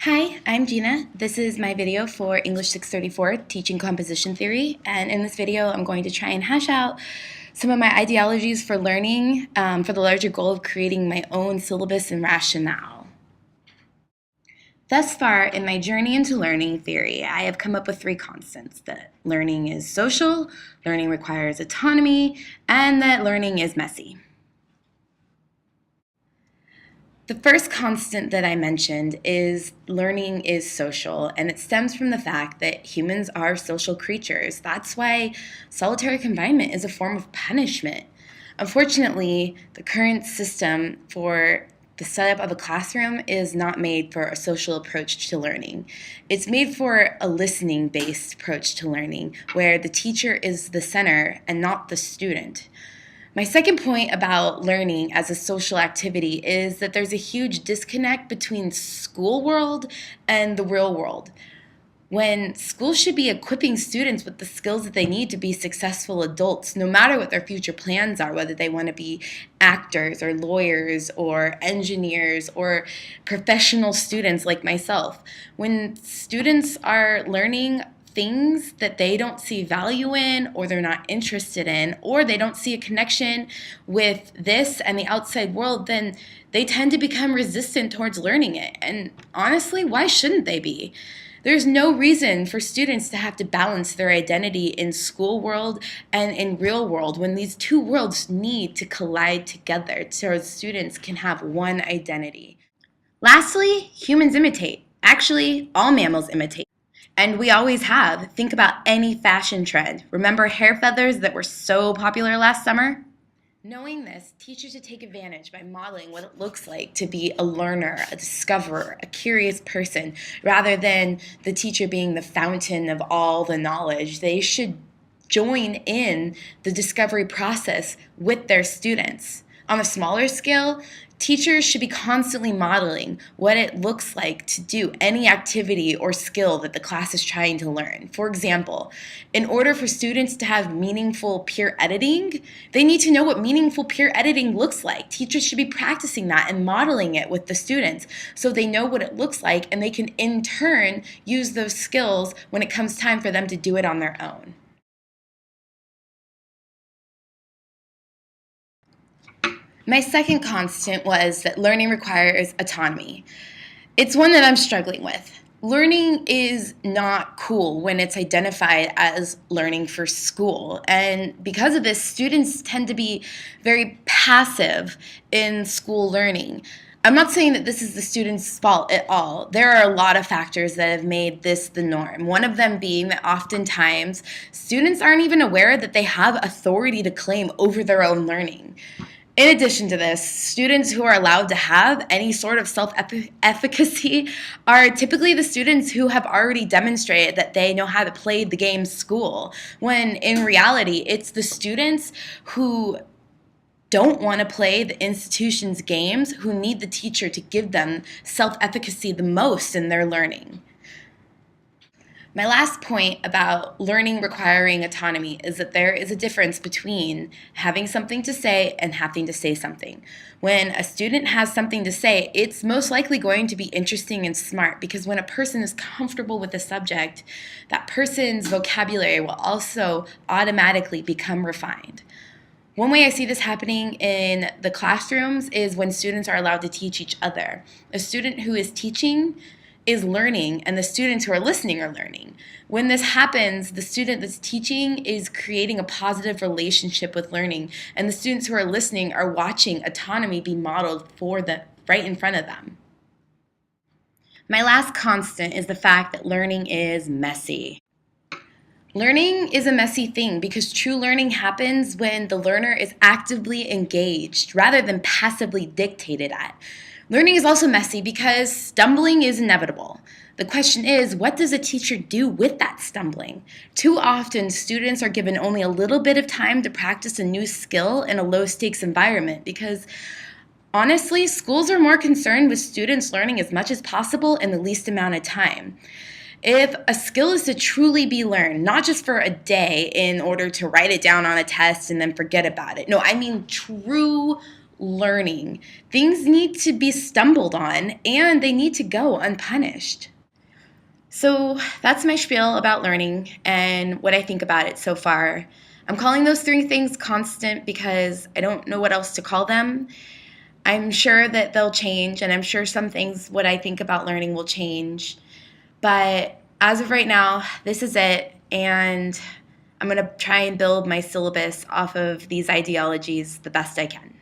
Hi, I'm Gina. This is my video for English 634, Teaching Composition Theory, and in this video I'm going to try and hash out some of my ideologies for learning for the larger goal of creating my own syllabus and rationale. Thus far in my journey into learning theory, I have come up with three constants: that learning is social, learning requires autonomy, and that learning is messy. The first constant that I mentioned is learning is social, and it stems from the fact that humans are social creatures. That's why solitary confinement is a form of punishment. Unfortunately, the current system for the setup of a classroom is not made for a social approach to learning. It's made for a listening-based approach to learning, where the teacher is the center and not the student. My second point about learning as a social activity is that there's a huge disconnect between school world and the real world. When schools should be equipping students with the skills that they need to be successful adults, no matter what their future plans are, whether they want to be actors or lawyers or engineers or professional students like myself. When students are learning things that they don't see value in, or they're not interested in, or they don't see a connection with this and the outside world, then they tend to become resistant towards learning it. And honestly, why shouldn't they be? There's no reason for students to have to balance their identity in school world and in real world when these two worlds need to collide together so students can have one identity. Lastly, humans imitate. Actually, all mammals imitate. And we always have. Think about any fashion trend. Remember hair feathers that were so popular last summer? Knowing this, teachers should take advantage by modeling what it looks like to be a learner, a discoverer, a curious person, rather than the teacher being the fountain of all the knowledge. They should join in the discovery process with their students. On a smaller scale, teachers should be constantly modeling what it looks like to do any activity or skill that the class is trying to learn. For example, in order for students to have meaningful peer editing, they need to know what meaningful peer editing looks like. Teachers should be practicing that and modeling it with the students so they know what it looks like, and they can in turn use those skills when it comes time for them to do it on their own. My second constant was that learning requires autonomy. It's one that I'm struggling with. Learning is not cool when it's identified as learning for school. And because of this, students tend to be very passive in school learning. I'm not saying that this is the student's fault at all. There are a lot of factors that have made this the norm. One of them being that oftentimes students aren't even aware that they have authority to claim over their own learning. In addition to this, students who are allowed to have any sort of self-efficacy are typically the students who have already demonstrated that they know how to play the game school, when in reality, it's the students who don't want to play the institution's games who need the teacher to give them self-efficacy the most in their learning. My last point about learning requiring autonomy is that there is a difference between having something to say and having to say something. When a student has something to say, it's most likely going to be interesting and smart, because when a person is comfortable with the subject, that person's vocabulary will also automatically become refined. One way I see this happening in the classrooms is when students are allowed to teach each other. A student who is teaching is learning, and the students who are listening are learning. When this happens, the student that's teaching is creating a positive relationship with learning, and the students who are listening are watching autonomy be modeled for them right in front of them. My last constant is the fact that learning is messy. Learning is a messy thing because true learning happens when the learner is actively engaged rather than passively dictated at. Learning is also messy because stumbling is inevitable. The question is, what does a teacher do with that stumbling? Too often, students are given only a little bit of time to practice a new skill in a low-stakes environment because, honestly, schools are more concerned with students learning as much as possible in the least amount of time. If a skill is to truly be learned, not just for a day in order to write it down on a test and then forget about it. No, I mean true learning. Things need to be stumbled on, and they need to go unpunished. So that's my spiel about learning and what I think about it so far. I'm calling those three things constant because I don't know what else to call them. I'm sure that they'll change, and I'm sure some things, what I think about learning, will change. But as of right now, this is it, and I'm going to try and build my syllabus off of these ideologies the best I can.